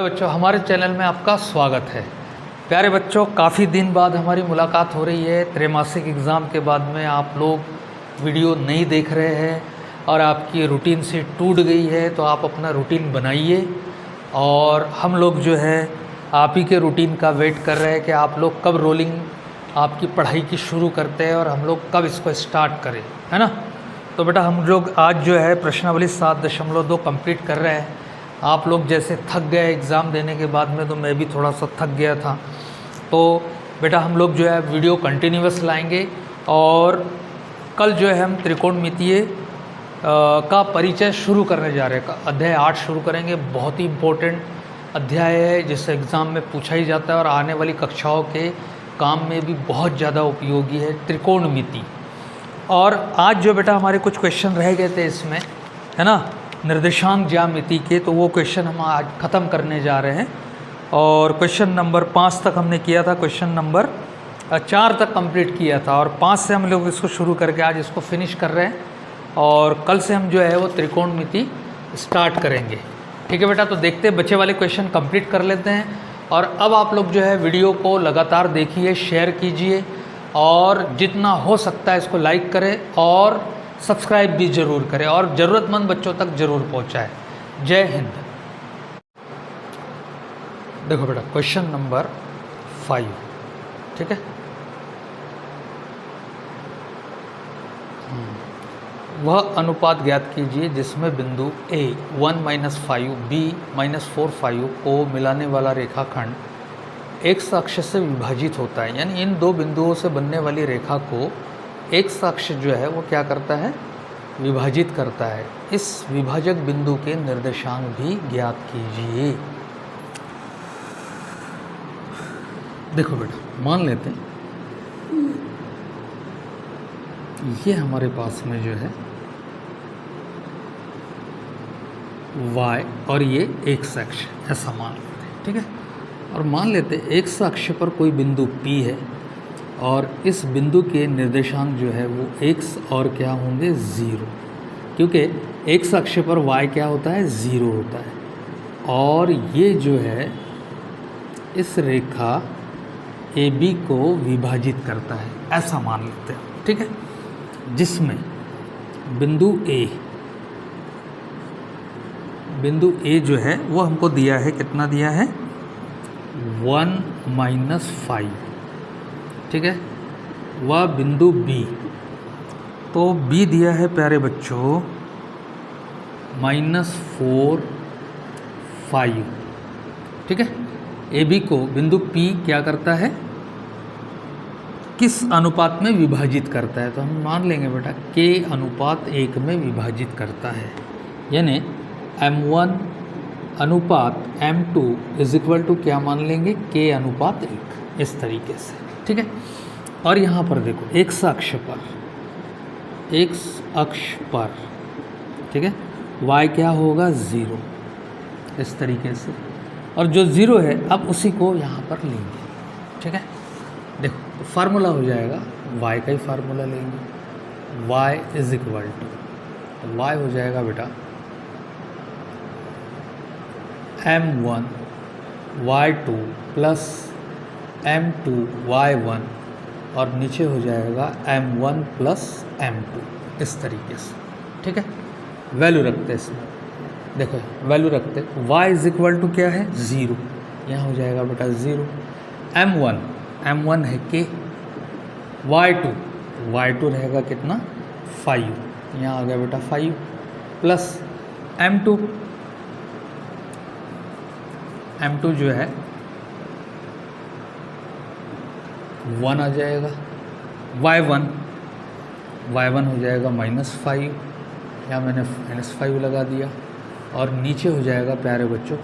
बच्चों, हमारे चैनल में आपका स्वागत है। प्यारे बच्चों, काफ़ी दिन बाद हमारी मुलाकात हो रही है। त्रैमासिक एग्ज़ाम के बाद में आप लोग वीडियो नहीं देख रहे हैं और आपकी रूटीन से टूट गई है, तो आप अपना रूटीन बनाइए और हम लोग जो है आप ही के रूटीन का वेट कर रहे हैं कि आप लोग कब रोलिंग आपकी पढ़ाई की शुरू करते हैं और हम लोग कब इसको स्टार्ट करें, है ना। तो बेटा हम लोग आज जो है प्रश्नावली 7.2 कंप्लीट कर रहे हैं। आप लोग जैसे थक गए एग्ज़ाम देने के बाद में, तो मैं भी थोड़ा सा थक गया था। तो बेटा हम लोग जो है वीडियो कंटिन्यूअस लाएंगे और कल जो है हम त्रिकोणमितीय का परिचय शुरू करने जा रहे हैं। अध्याय 8 शुरू करेंगे। बहुत ही इम्पोर्टेंट अध्याय है जिससे एग्ज़ाम में पूछा ही जाता है और आने वाली कक्षाओं के काम में भी बहुत ज़्यादा उपयोगी है, त्रिकोणमिति। और आज जो बेटा हमारे कुछ क्वेश्चन रह गए थे इसमें, है ना, निर्देशांक ज्यामिति के, तो वो क्वेश्चन हम आज ख़त्म करने जा रहे हैं। और क्वेश्चन नंबर 5 तक हमने किया था, क्वेश्चन नंबर 4 तक कंप्लीट किया था और 5 से हम लोग इसको शुरू करके आज इसको फिनिश कर रहे हैं और कल से हम जो है वो त्रिकोणमिति स्टार्ट करेंगे। ठीक है बेटा, तो देखते हैं, बच्चे वाले क्वेश्चन कंप्लीट कर लेते हैं। और अब आप लोग जो है वीडियो को लगातार देखिए, शेयर कीजिए और जितना हो सकता है इसको लाइक करें और सब्सक्राइब भी ज़रूर करें और ज़रूरतमंद बच्चों तक ज़रूर पहुंचाएं। जय हिंद। देखो बेटा क्वेश्चन नंबर 5, ठीक है। वह अनुपात ज्ञात कीजिए जिसमें बिंदु A 1 - 5 B - 4 5 को मिलाने वाला रेखाखंड एक्स अक्ष से विभाजित होता है। यानी इन दो बिंदुओं से बनने वाली रेखा को एक्स अक्ष जो है वो क्या करता है, विभाजित करता है। इस विभाजक बिंदु के निर्देशांक भी ज्ञात कीजिए। देखो बेटा मान लेते हैं ये हमारे पास में जो है y और ये x अक्ष, ऐसा मान लेते हैं, ठीक है। और मान लेते हैं x अक्ष पर कोई बिंदु P है और इस बिंदु के निर्देशांक जो है वो x और क्या होंगे, 0, क्योंकि x अक्ष पर y क्या होता है, 0 होता है। और ये जो है इस रेखा AB को विभाजित करता है, ऐसा मान लेते हैं, ठीक है। जिसमें बिंदु A जो है वो हमको दिया है, कितना दिया है, 1 - 5, ठीक है। वह बिंदु B, तो B दिया है प्यारे बच्चों -4 5, ठीक है। AB को बिंदु P क्या करता है, किस अनुपात में विभाजित करता है, तो हम मान लेंगे बेटा K/1 में विभाजित करता है। यानी M1 अनुपात M2 = क्या मान लेंगे, K/1, इस तरीके से, ठीक है। और यहाँ पर देखो x अक्ष पर, ठीक है, y क्या होगा, 0, इस तरीके से। और जो 0 है अब उसी को यहाँ पर लेंगे, ठीक है। देखो तो फार्मूला हो जाएगा, y का ही फार्मूला लेंगे, y हो जाएगा बेटा M1 y2 + M2 y1 और नीचे हो जाएगा M1 + M2, इस तरीके से, ठीक है। वैल्यू रखते हैं इसमें, देखो वैल्यू रखते, y क्या है, 0, यहाँ हो जाएगा बेटा 0। M1 है K, y2 रहेगा कितना, 5, यहाँ आ गया बेटा 5 प्लस M2 जो है 1 आ जाएगा, y1 हो जाएगा -5, यहाँ मैंने -5 लगा दिया और नीचे हो जाएगा प्यारे बच्चों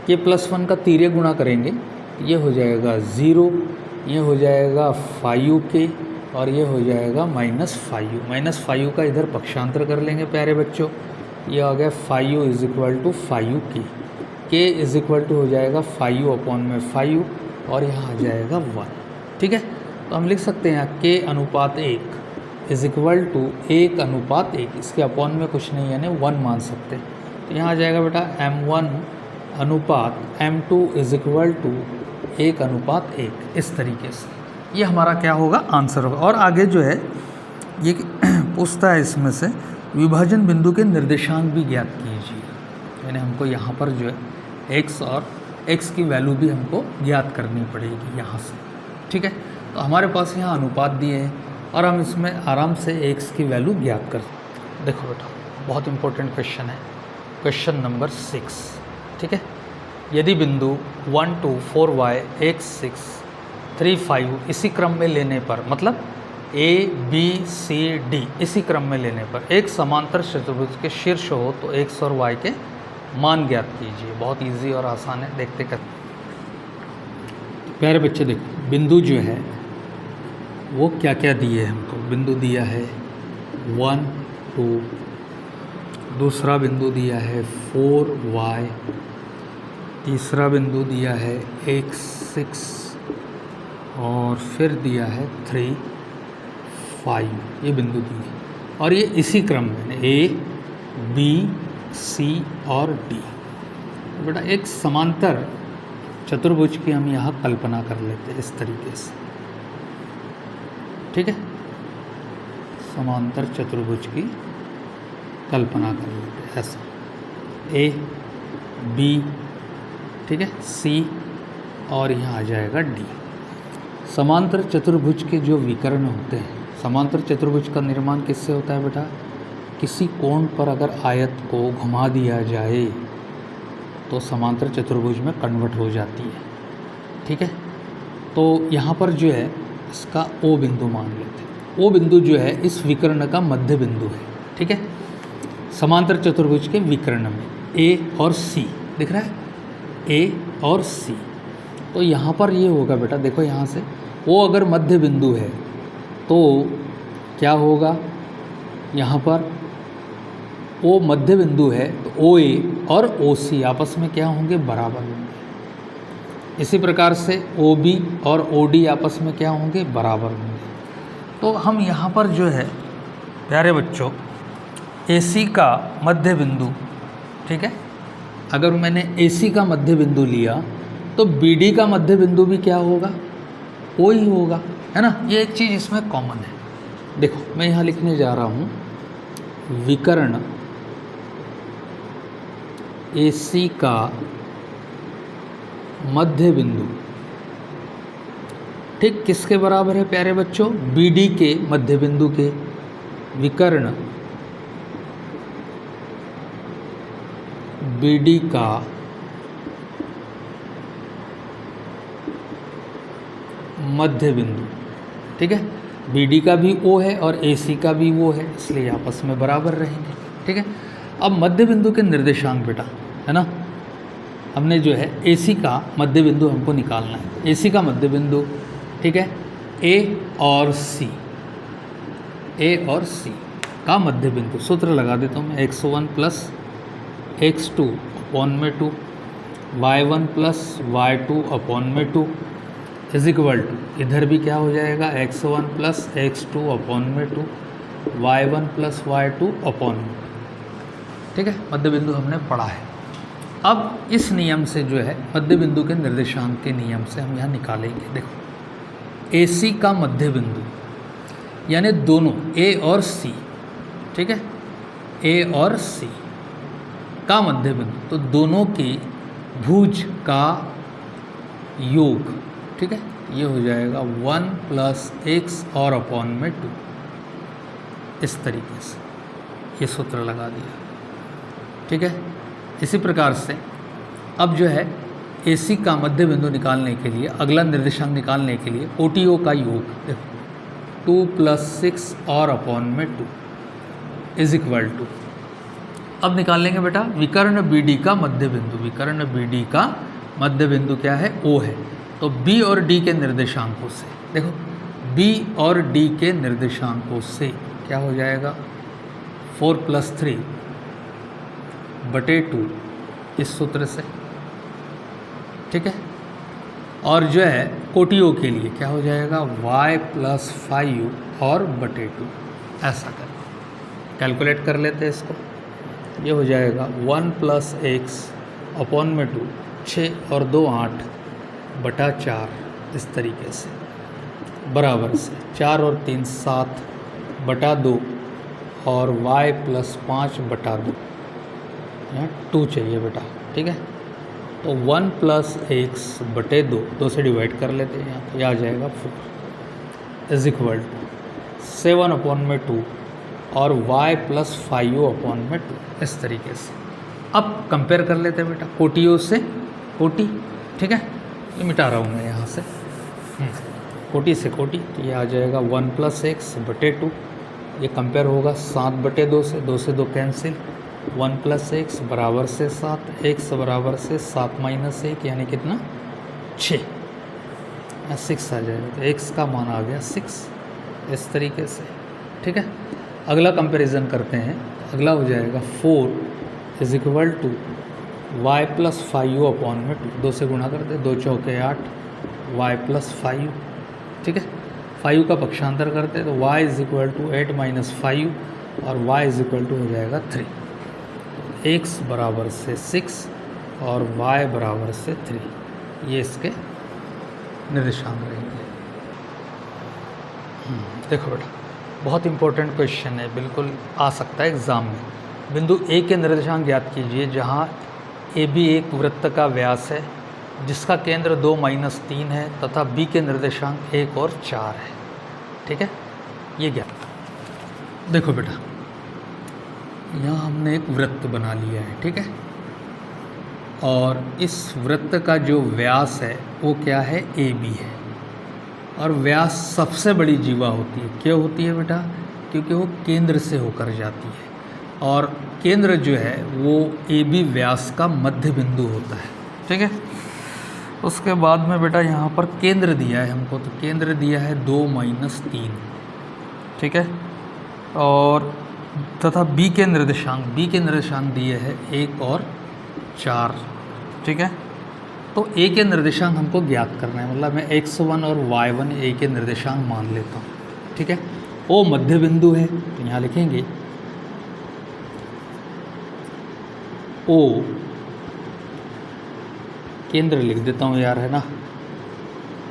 K+1 का तिर्यक गुणा करेंगे, ये हो जाएगा 0, ये हो जाएगा 5K और ये हो जाएगा -5 का इधर पक्षांतर कर लेंगे प्यारे बच्चों, ये आ गया 5 = 5K, K हो जाएगा 5/5 और यहाँ आ जाएगा 1, ठीक है। तो हम लिख सकते हैं यहाँ K/1 1/1, इसके अपॉन में कुछ नहीं यानी 1 मान सकते हैं। तो यहाँ आ जाएगा बेटा M1 अनुपात m2 इज इक्वल टू 1:1, इस तरीके से ये हमारा क्या होगा, आंसर होगा। और आगे जो है ये पूछता है इसमें से विभाजन बिंदु के निर्देशांक भी ज्ञात कीजिए, यानी हमको यहाँ पर जो है x और x की वैल्यू भी हमको ज्ञात करनी पड़ेगी यहाँ से, ठीक है। तो हमारे पास यहाँ अनुपात दिए हैं और हम इसमें आराम से x की वैल्यू ज्ञात कर। देखो बेटा, बहुत इंपॉर्टेंट क्वेश्चन है, क्वेश्चन नंबर 6, ठीक है। यदि बिंदु 1 2 4 y x 6 3 5 इसी क्रम में लेने पर, मतलब a b c d इसी क्रम में लेने पर एक समांतर चतुर्भुज के शीर्ष हो तो x और y के मान ज्ञात कीजिए। बहुत इजी और आसान है, देखते कर। प्यारे बच्चे देखो, बिंदु जो है वो क्या क्या दिए हमको। बिंदु दिया है 1 2, दूसरा बिंदु दिया है 4y, तीसरा बिंदु दिया है x 6 और फिर दिया है 3 5, ये बिंदु दिए और ये इसी क्रम में a b c और d। बेटा एक समांतर चतुर्भुज की हम यहाँ कल्पना कर लेते हैं इस तरीके से, ठीक है। समांतर चतुर्भुज की कल्पना कर लेते हैं ऐसा, a b, ठीक है, c और यहाँ आ जाएगा d। समांतर चतुर्भुज के जो विकर्ण होते हैं, समांतर चतुर्भुज का निर्माण किससे होता है बेटा, किसी कोण पर अगर आयत को घुमा दिया जाए तो समांतर चतुर्भुज में कन्वर्ट हो जाती है, ठीक है। तो यहाँ पर जो है इसका O बिंदु मान लेते हैं। O बिंदु जो है इस विकर्ण का मध्य बिंदु है, ठीक है। समांतर चतुर्भुज के विकर्ण में A और C दिख रहा है, A और C। तो यहाँ पर ये होगा बेटा, देखो यहाँ से O अगर मध्य बिंदु है तो क्या होगा, यहाँ पर O मध्य बिंदु है तो OA और OC आपस में क्या होंगे, बराबर होंगे। इसी प्रकार से OB और OD आपस में क्या होंगे, बराबर होंगे। तो हम यहाँ पर जो है प्यारे बच्चों AC का मध्य बिंदु, ठीक है, अगर मैंने AC का मध्य बिंदु लिया तो BD का मध्य बिंदु भी क्या होगा, O ही होगा, है ना। ये एक चीज़ इसमें कॉमन है। देखो मैं यहाँ लिखने जा रहा हूँ विकर्ण AC का मध्य बिंदु, ठीक किसके बराबर है प्यारे बच्चों, BD के मध्य बिंदु के। विकर्ण BD का मध्य बिंदु, ठीक है। BD का भी O है और AC का भी O है, इसलिए आपस में बराबर रहेंगे, ठीक है। अब मध्य बिंदु के निर्देशांक बेटा, है ना, हमने जो है AC का मध्य बिंदु हमको निकालना है। AC का मध्य बिंदु, ठीक है, A और C, A और C का मध्य बिंदु सूत्र लगा देता हूँ मैं, x1 प्लस x2 अपॉन में 2, y1 प्लस y2 अपॉन में 2 इज इक्वल टू, इधर भी क्या हो जाएगा, x1 प्लस x2 अपॉन में 2, y1 प्लस y2 अपॉन में, ठीक है। मध्य बिंदु हमने पढ़ा है। अब इस नियम से जो है मध्य बिंदु के निर्देशांक के नियम से हम यहाँ निकालेंगे। देखो AC का मध्य बिंदु यानी दोनों A और C, ठीक है, A और C का मध्य बिंदु, तो दोनों की भुज का योग, ठीक है, ये हो जाएगा 1 प्लस x और अपॉन में 2, इस तरीके से ये सूत्र लगा दिया, ठीक है। इसी प्रकार से अब जो है AC का मध्य बिंदु निकालने के लिए, अगला निर्देशांक निकालने के लिए OTO का योग देखो 2 प्लस 6 और अपॉन में 2 इज इक्वल टू, अब निकाल लेंगे बेटा विकर्ण BD का मध्य बिंदु। विकर्ण BD का मध्य बिंदु क्या है, O है, तो B और D के निर्देशांकों से, देखो B और D के निर्देशांकों से क्या हो जाएगा, 4 प्लस 3 बटे 2 इस सूत्र से, ठीक है। और जो है कोटियों के लिए क्या हो जाएगा, y प्लस 5 और बटे 2, ऐसा कर कैलकुलेट कर लेते हैं इसको। ये हो जाएगा 1 प्लस x अपॉन में 2, 6 और 2 8 बटा 4 इस तरीके से, बराबर से 4 और 3 7 बटा 2 और y प्लस 5 बटा 2, यहाँ 2 चाहिए बेटा, ठीक है। तो 1 प्लस एक्स बटे 2 से डिवाइड कर लेते हैं, यहाँ तो यह आ जाएगा 4 इज इक्वल टू 7 अपॉन में 2 और y प्लस 5 अपॉन में 2 इस तरीके से। अब कंपेयर कर लेते हैं बेटा कोटियों से कोटि, ठीक है। ये मिटा रहा हूँ मैं यहाँ से, कोटि से कोटि, तो ये आ जाएगा 1 प्लस एक्स बटे 2, ये कंपेयर होगा 7 बटे 2 से 2 कैंसिल, 1 प्लस एक्स बराबर से 7, एक्स बराबर से 7 माइनस 1 यानी कितना 6, 6 आ जाएगा। तो एक्स का मान आ गया 6 इस तरीके से, ठीक है। अगला कंपैरिजन करते हैं, अगला हो जाएगा 4 is equal to Y plus 5 upon में 2 से गुणा करते, 2 चौके 8 वाई प्लस 5, ठीक है। 5 का पक्षांतर करते तो y is equal to 8 minus 5 और y इज इक्वल टू हो जाएगा 3। x बराबर से 6 और y बराबर से 3, ये इसके निर्देशांक रहेंगे। देखो बेटा, बहुत इंपॉर्टेंट क्वेश्चन है, बिल्कुल आ सकता है एग्ज़ाम में। बिंदु ए के निर्देशांक ज्ञात कीजिए जहाँ ए बी एक वृत्त का व्यास है जिसका केंद्र 2 माइनस 3 है तथा बी के निर्देशांक 1 और 4 है, ठीक है। ये ज्ञात। देखो बेटा, यहाँ हमने एक वृत्त बना लिया है, ठीक है। और इस वृत्त का जो व्यास है वो क्या है, ए बी है। और व्यास सबसे बड़ी जीवा होती है, क्यों होती है बेटा, क्योंकि वो केंद्र से होकर जाती है और केंद्र जो है वो ए बी व्यास का मध्य बिंदु होता है, ठीक है। उसके बाद में बेटा यहाँ पर केंद्र दिया है हमको, तो केंद्र दिया है 2 माइनस 3, ठीक है। और तथा बी के निर्देशांक दिए हैं 1 और 4, ठीक है। तो ए के निर्देशांक हमको ज्ञात करना है, मतलब मैं x1 और y1 ए के निर्देशांक मान लेता हूँ, ठीक है। ओ मध्य बिंदु है, तो यहाँ लिखेंगे ओ, केंद्र लिख देता हूँ यार, है ना,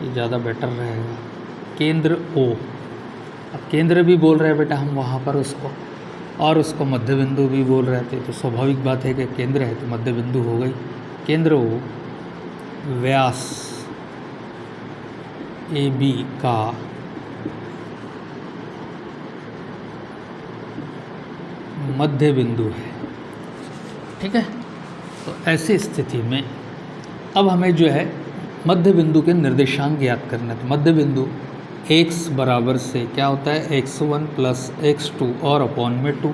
ये ज़्यादा बेटर रहेगा। केंद्र ओ, अब केंद्र भी बोल रहे हैं बेटा हम वहाँ पर उसको, और उसको मध्य बिंदु भी बोल रहे थे, तो स्वाभाविक बात है कि केंद्र है तो मध्य बिंदु हो गई। केंद्र ओ, व्यास ए बी का मध्य बिंदु है, ठीक है। तो ऐसी स्थिति में अब हमें जो है मध्य बिंदु के निर्देशांक ज्ञात करना है। तो मध्य बिंदु x बराबर से क्या होता है, x1 प्लस x2 और अपॉन में 2,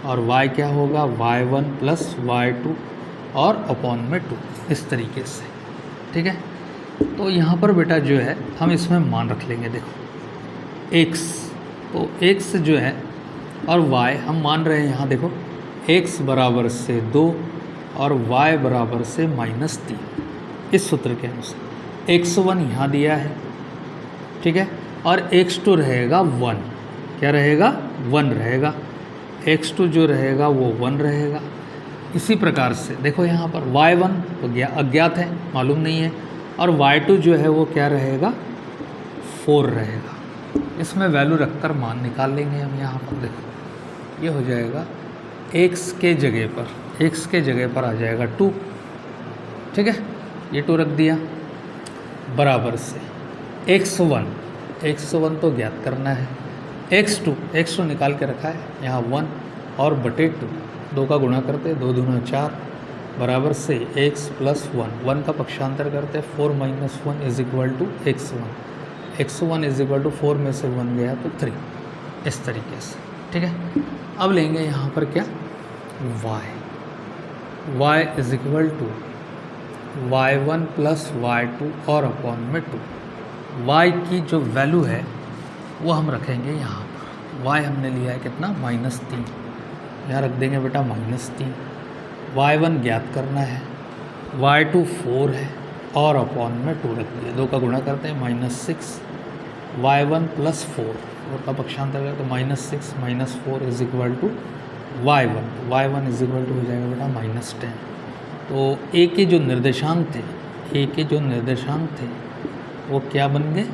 और y क्या होगा, y1 प्लस y2 और अपॉन में 2, इस तरीके से, ठीक है। तो यहाँ पर बेटा जो है हम इसमें मान रख लेंगे, देखो x, तो x जो है और y हम मान रहे हैं यहाँ, देखो x बराबर से 2 और y बराबर से -3, इस सूत्र के अनुसार। x1 यहाँ दिया है, ठीक है, और x2 रहेगा 1, क्या रहेगा, 1 रहेगा। x2 जो रहेगा वो 1 रहेगा। इसी प्रकार से देखो यहाँ पर y1 तो अज्ञात है, मालूम नहीं है, और y2 जो है वो क्या रहेगा, 4 रहेगा। इसमें वैल्यू रखकर मान निकाल लेंगे हम यहाँ पर। देखो ये हो जाएगा x के जगह पर आ जाएगा 2, ठीक है, ये 2 रख दिया, बराबर से x1 तो ज्ञात करना है, x2 निकाल के रखा है यहाँ 1 और बटे 2 का गुणा करते 2 दूना 4, बराबर से x प्लस 1 का पक्षांतर करते 4 minus 1 is equal to x1 is equal to 4 में से 1 गया तो 3, इस तरीके से, ठीक है। अब लेंगे यहाँ पर क्या, y is equal to y1 plus y2 और अपॉन में 2। y की जो वैल्यू है वो हम रखेंगे यहाँ पर, y हमने लिया है कितना, -3, यहाँ रख देंगे बेटा -3। y1 ज्ञात करना है, y2 4 है और अपॉन में 2 रख दिया, 2 का गुणा करते हैं -6, y1 प्लस 4 का पक्षांतर करते हैं -6 -4 is equal to y1 is equal to हो जाएगा बेटा -10, तो ए के जो निर्देशांक थे, ए के जो निर्देशांक थे वो क्या बन गए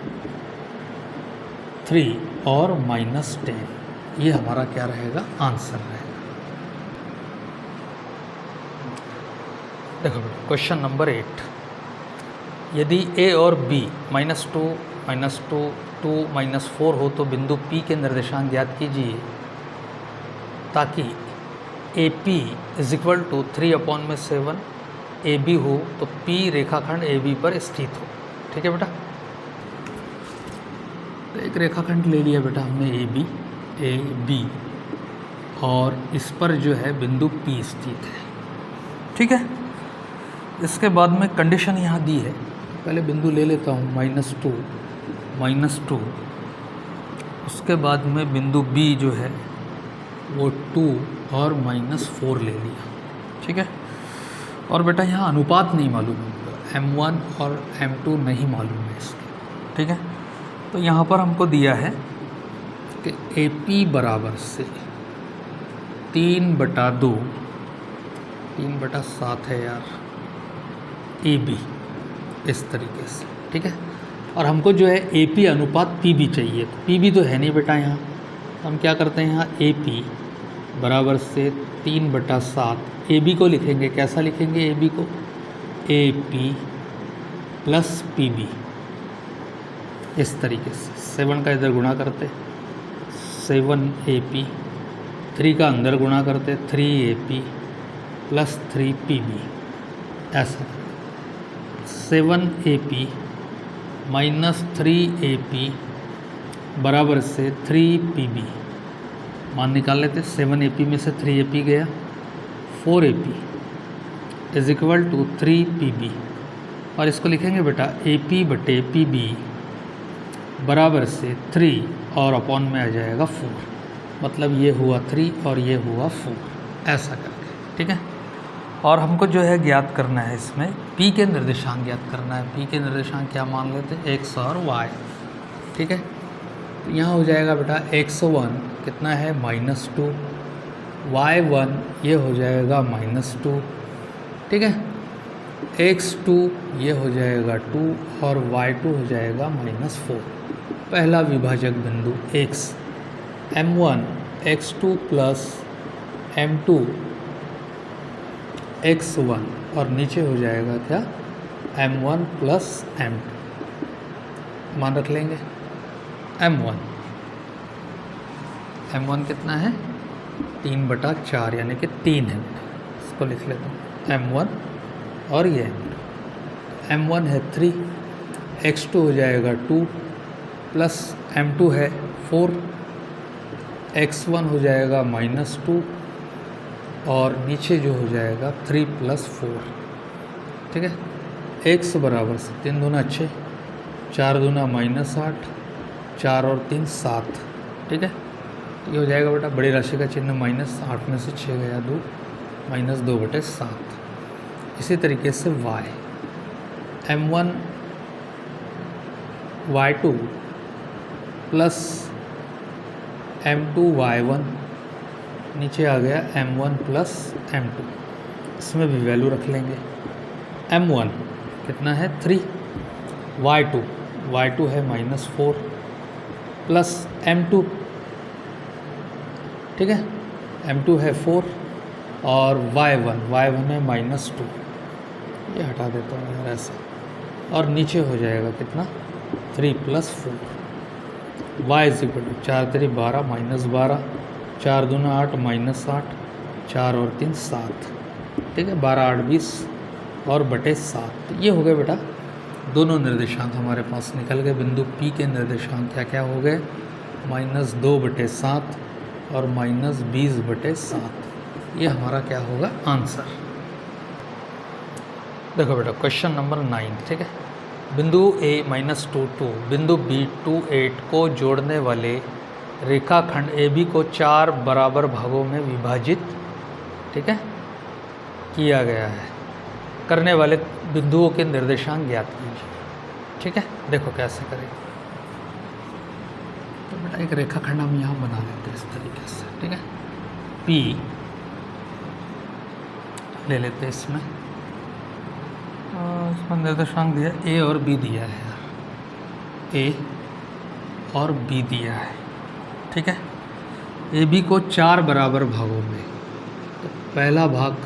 3 और -10। ये हमारा क्या रहेगा, आंसर रहेगा। देखो बेटा क्वेश्चन नंबर 8, यदि ए और बी -2, -2, 2, -4 हो तो बिंदु P के निर्देशांक ज्ञात कीजिए ताकि AP = 3/7 AB हो तो P रेखाखंड AB पर स्थित हो। ठीक है बेटा, तो एक रेखाखंड ले लिया बेटा हमने AB और इस पर जो है बिंदु P स्थित है। ठीक है, इसके बाद में कंडीशन यहाँ दी है, पहले बिंदु ले लेता हूँ -2, उसके बाद में बिंदु B जो है वो 2 और -4 ले लिया। ठीक है, और बेटा यहाँ अनुपात नहीं मालूम है, M1 और M2 नहीं मालूम है इसके। ठीक है, तो यहाँ पर हमको दिया है कि AP बराबर से 3/2, 3/7 है यार AB, इस तरीके से। ठीक है, और हमको जो है AP अनुपात PB चाहिए, तो PB तो है नहीं बेटा यहाँ, हम क्या करते हैं यहाँ AP बराबर से 3/7, AB को लिखेंगे, कैसा लिखेंगे AB को, AP + PB, इस तरीके से। 7 का इधर गुणा करते 7AP, 3 का अंदर गुणा करते 3AP + 3PB, ऐसा 7AP - 3AP बराबर से 3PB, मान निकाल लेते। 7AP में से 3AP गया, 4AP = 3PB, और इसको लिखेंगे बेटा AP/PB बराबर से 3 और अपॉन में आ जाएगा 4, मतलब ये हुआ 3 और ये हुआ 4, ऐसा करके। ठीक है, और हमको जो है ज्ञात करना है इसमें P के निर्देशांक ज्ञात करना है। P के निर्देशांक क्या मान लेते हैं, X और Y। ठीक है, तो यहाँ हो जाएगा बेटा X1 कितना है -2, Y1 ये हो जाएगा -2। ठीक है, X2 ये हो जाएगा 2 और Y2 हो जाएगा -4। पहला विभाजक बिंदु X, M1 X2 + M2 X1, और नीचे हो जाएगा क्या M1 + M2, मान रख लेंगे। M1 कितना है 3/4, यानी कि 3 है, इसको लिख लेता हूँ M1 और ये M1 है 3, X2 हो जाएगा 2 + M2 है 4, X1 हो जाएगा -2 और नीचे जो हो जाएगा 3 + 4। ठीक है, X बराबर से 3 दूना 6, 4 दूना -8, 4 और 3 7। ठीक है, ये हो जाएगा बेटा बड़ी राशि का चिन्ह -8 में से 6 गया 2, -2/7। इसी तरीके से Y, M1 Y2 + M2 Y1, नीचे आ गया M1 + M2, इसमें भी वैल्यू रख लेंगे। M1 कितना है 3, Y2 है -4 + M2, ठीक है, M2 है 4 और Y1 है -2, ये हटा देता हूँ यार ऐसा, और नीचे हो जाएगा कितना 3 + 4। Y = 4 × 3 = 12, -12, 4 दूना 8, -8, 4 और 3 7। ठीक है, 12 8 20 और बटे 7। ये हो गए बेटा दोनों निर्देशांक हमारे पास निकल गए। बिंदु P के निर्देशांक क्या क्या हो गए, -2/7 और -20/7। ये हमारा क्या होगा आंसर। देखो बेटा क्वेश्चन नंबर 9। ठीक है, बिंदु A -22 बिंदु B 28 को जोड़ने वाले रेखाखंड AB को 4 बराबर भागों में विभाजित, ठीक है, किया गया है। करने वाले बिंदुओं के निर्देशांक ज्ञात कीजिए। ठीक है, देखो कैसे करें। तो बेटा एक रेखाखंड हम यहाँ बना लेते हैं इस तरीके से। ठीक है, P ले लेते हैं इसमें, इसमें निर्देशांक दिया ए और बी दिया है यार, ए और बी दिया है, ठीक है। ए बी को 4 बराबर भागों में, तो पहला भाग,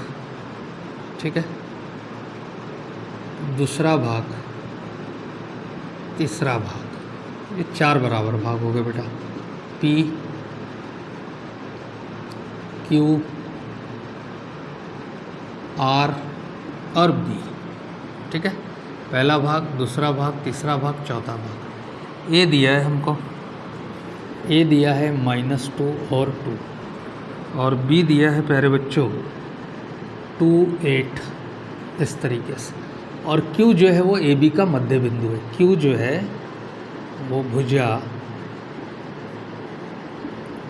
ठीक है, दूसरा भाग, तीसरा भाग, ये 4 बराबर भाग हो गए बेटा। पी क्यू आर और बी, ठीक है, पहला भाग, दूसरा भाग, तीसरा भाग, चौथा भाग। ए दिया है हमको, ए दिया है -2 और 2, और बी दिया है प्यारे बच्चों 2 8, इस तरीके से। और क्यू जो है वो ए बी का मध्य बिंदु है, क्यू जो है वो भुजा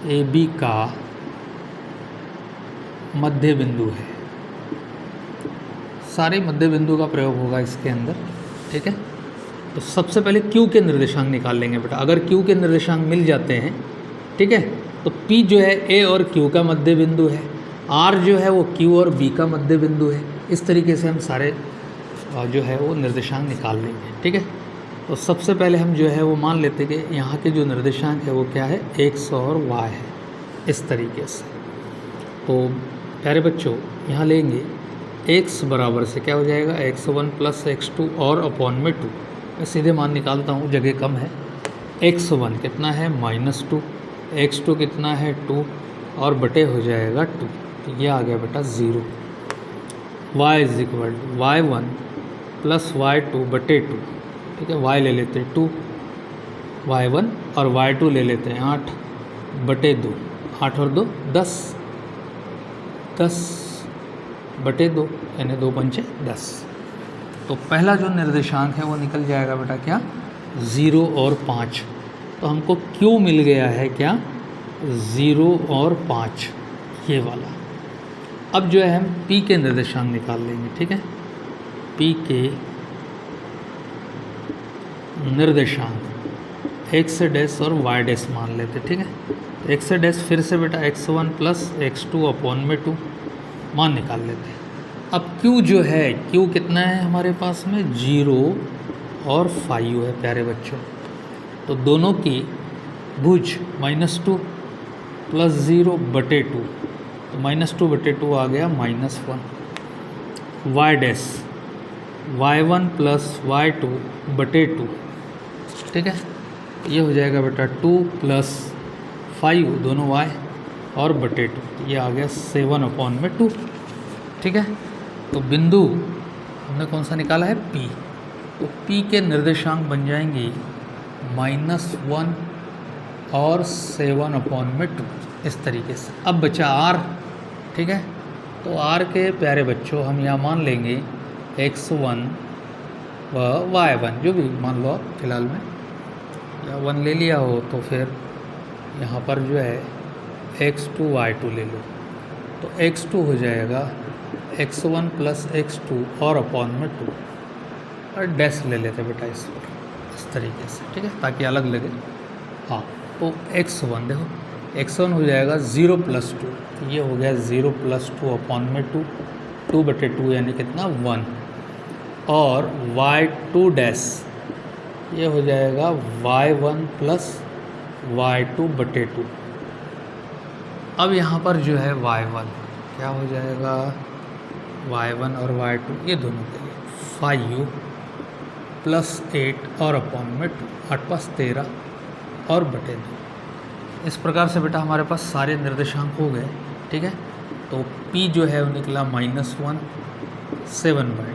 ए बी का मध्य बिंदु है। सारे मध्य बिंदु का प्रयोग होगा इसके अंदर, ठीक है। तो सबसे पहले Q के निर्देशांक निकाल लेंगे बेटा। अगर Q के निर्देशांक मिल जाते हैं, ठीक है, तो P जो है A और Q का मध्य बिंदु है, R जो है वो Q और B का मध्य बिंदु है। इस तरीके से हम सारे जो है वो निर्देशांक निकाल लेंगे, ठीक है। तो सबसे पहले हम जो है वो मान लेते हैं कि यहाँ के जो निर्देशांक है वो क्या है, x और y है, इस तरीके से। तो प्यारे बच्चों यहाँ लेंगे x बराबर से क्या हो जाएगा, x1 + x2 और अपॉन में 2। मैं सीधे मान निकालता हूँ, जगह कम है। x1 कितना है -2, x2 कितना है 2, और बटे हो जाएगा 2, तो ये आ गया बेटा 0। y = y1 + y2 बटे 2, ठीक है। y ले लेते हैं 2, y1 और y2 ले लेते हैं 8 बटे 2, 8 और 2 10, 10 बटे 2 यानी 2 पंचे 10। तो पहला जो निर्देशांक है वो निकल जाएगा बेटा क्या, 0 और 5। तो हमको Q मिल गया है क्या, 0 और 5, ये वाला। अब जो है हम P के निर्देशांक निकाल लेंगे, ठीक है। P के निर्देशांक x डैश और y डैश मान लेते, ठीक है। x डैश फिर से बेटा x1 + x2 अपॉन में 2 मान निकाल लेते हैं। अब Q जो है, Q कितना है हमारे पास में, 0 और 5 है प्यारे बच्चों। तो दोनों की भुज -2 + 0 बटे 2, तो -2 बटे 2 आ गया -1। y डैश y1 + y2 बटे 2, ठीक है, ये हो जाएगा बेटा 2 + 5 दोनों y और बटे 2, ये आ गया 7 अपॉन में 2, ठीक है। तो बिंदु हमने कौन सा निकाला है, P। तो P के निर्देशांक बन जाएंगे -1 और 7 अपॉन में 2, इस तरीके से। अब बचा R, ठीक है। तो R के प्यारे बच्चों हम यहाँ मान लेंगे x1 व y1, जो भी मान लो फिलहाल में, या 1 ले लिया हो तो फिर यहाँ पर जो है x2 y2 ले लो। तो x2 हो जाएगा x1 + x2 और अपॉन में 2, और डैश ले लेते बेटा इस पर, इस तरीके से, ठीक है, ताकि अलग लगे। हाँ, तो x1 देखो, x1 हो जाएगा 0 + 2, तो ये हो गया 0 + 2 अपॉन में 2, 2 बटे 2 यानी कितना 1। और y2 डैश ये हो जाएगा y1 + y2 बटे 2। अब यहाँ पर जो है y1 क्या हो जाएगा, y1 और y2 ये दोनों के लिए 5 + 8 और अपॉन में 2, 8 + 13 और बटे 2। इस प्रकार से बेटा हमारे पास सारे निर्देशांक हो गए, ठीक है। तो P जो है वो निकला -1 7/2,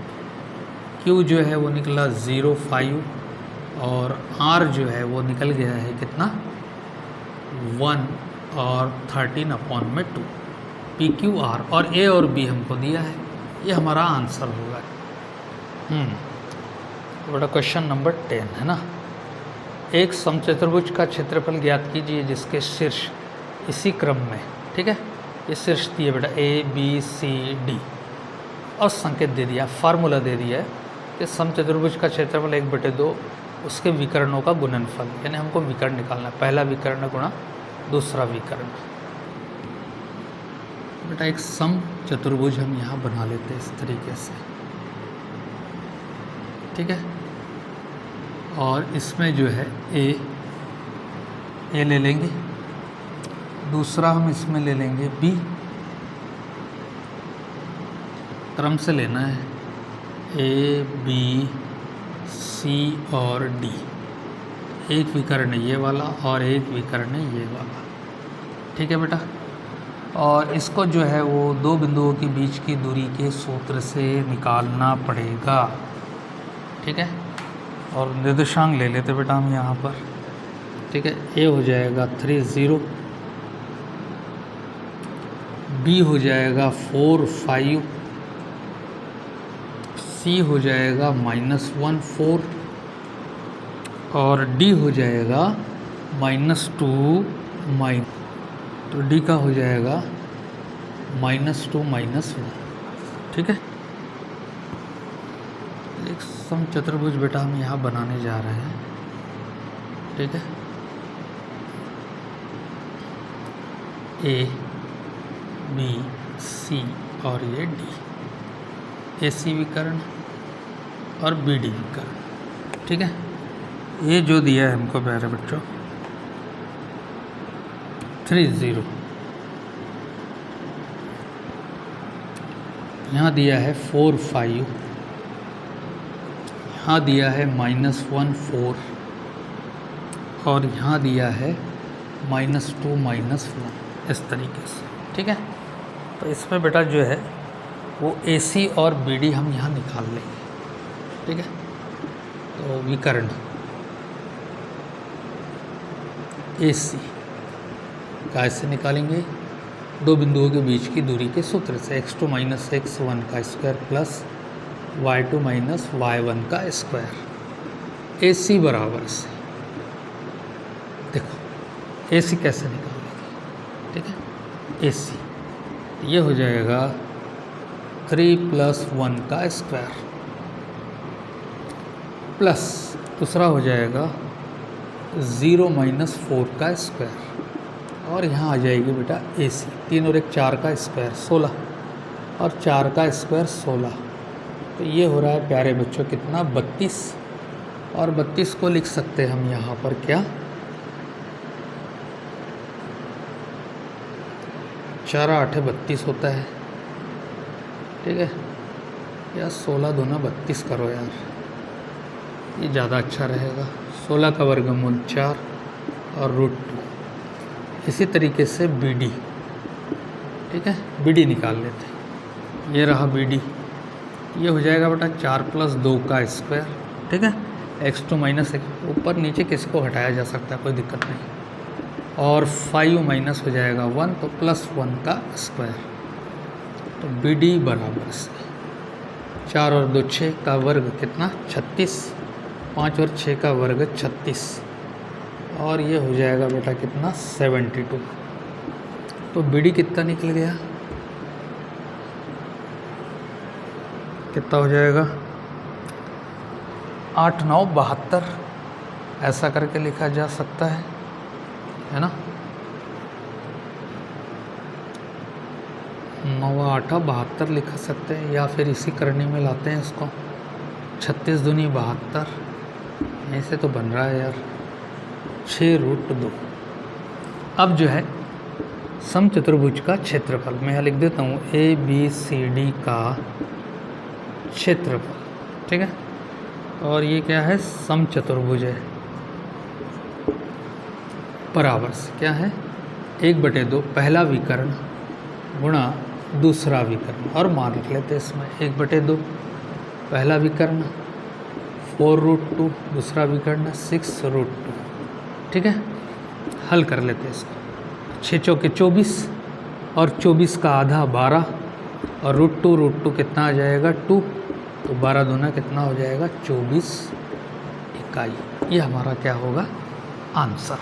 Q जो है वो निकला 0 5, और R जो है वो निकल गया है कितना 1 और 13 अपॉन में 2। PQR और A और B हमको दिया है, ये हमारा आंसर होगा। बड़ा क्वेश्चन नंबर 10 है ना। एक समचतुर्भुज का क्षेत्रफल ज्ञात कीजिए जिसके शीर्ष इसी क्रम में, ठीक है, ये शीर्ष दिए बेटा A B C D, और संकेत दे दिया, फार्मूला दे दिया है कि समचतुर्भुज का क्षेत्रफल 1/2 उसके विकर्णों का गुणनफल, यानी हमको विकर्ण निकालना है, पहला विकर्ण गुणा दूसरा विकर्ण। बेटा एक समचतुर्भुज हम यहाँ बना लेते हैं इस तरीके से। ठीक है। और इसमें जो है ए ले लेंगे, दूसरा हम इसमें ले लेंगे बी, क्रम से लेना है, ए बी सी और डी। एक विकर्ण ये वाला और एक विकर्ण ये वाला, ठीक है बेटा। और इसको जो है वो दो बिंदुओं के बीच की दूरी के सूत्र से निकालना पड़ेगा, ठीक है। और निर्देशांक ले लेते बेटा हम यहाँ पर, ठीक है। ए हो जाएगा 3 0, बी हो जाएगा 4 5, सी हो जाएगा -1 4 और डी हो जाएगा -2 तो डी का हो जाएगा -2 -1, ठीक है। एक समचतुर्भुज बेटा हम यहाँ बनाने जा रहे हैं, ठीक है। ए बी सी और ये डी, ए सी विकर्ण और बी डी विकर्ण, ठीक है। ये जो दिया है हमको प्यारे बच्चों 3 0, यहाँ दिया है 4 5, यहाँ दिया है -1 4 और यहाँ दिया है -2 -1, इस तरीके से, ठीक है। तो इसमें बेटा जो है वो ए सी और बी डी हम यहाँ निकाल लेंगे, ठीक है। तो विकर्ण ए सी कैसे निकालेंगे, दो बिंदुओं के बीच की दूरी के सूत्र से, x2 - x1 का स्क्वायर प्लस y2 - y1 का स्क्वायर। ए सी बराबर से देखो ए सी कैसे निकालेंगे, ठीक है। ए सी ये हो जाएगा 3 + 1 का स्क्वायर प्लस दूसरा हो जाएगा 0 - 4 का स्क्वायर और यहाँ आ जाएगी बेटा ए सी, 3 और 1 4 का स्क्वायर 16 और 4 का स्क्वायर 16। तो ये हो रहा है प्यारे बच्चों कितना 32, और 32 को लिख सकते हैं हम यहाँ पर क्या 4 8 32 होता है, ठीक है। या 16 दूना 32 करो यार, ये ज़्यादा अच्छा रहेगा। 16 का वर्गमूल 4 और √2। इसी तरीके से बी डी, ठीक है, बी डी निकाल लेते हैं। ये रहा बी डी, ये हो जाएगा बेटा 4 + 2 का स्क्वायर, ठीक है। x2 - x, ऊपर नीचे किसको हटाया जा सकता है, कोई दिक्कत नहीं। और 5 माइनस हो जाएगा 1 तो +1 का स्क्वायर। तो बी डी बराबर से 4 और 2 6 का वर्ग कितना 36, 5 और 6 का वर्ग 36 और ये हो जाएगा बेटा कितना 72। तो बी डी कितना निकल गया, कितना हो जाएगा 8 9 72, ऐसा करके लिखा जा सकता है ना। 9 8 72 लिख सकते हैं, या फिर इसी करनी में लाते हैं इसको 36 दूनी 72, ऐसे तो बन रहा है यार 6√2। अब जो है समचतुर्भुज का क्षेत्रफल मैं यहाँ लिख देता हूँ, ए बी सी डी का क्षेत्रफल, ठीक है। और ये क्या है समचतुर्भुज है, बराबर से क्या है 1/2 पहला विकर्ण गुणा दूसरा विकर्ण, और मान लिख लेते हैं इसमें 1/2 पहला विकर्ण 4√2, दूसरा विकर्ण 6√2, ठीक है। हल कर लेते हैं इसको, 6 चौके 24 और 24 का आधा 12 और √2 कितना आ जाएगा 2, तो 12 दूना कितना हो जाएगा 24 इकाई। ये हमारा क्या होगा आंसर।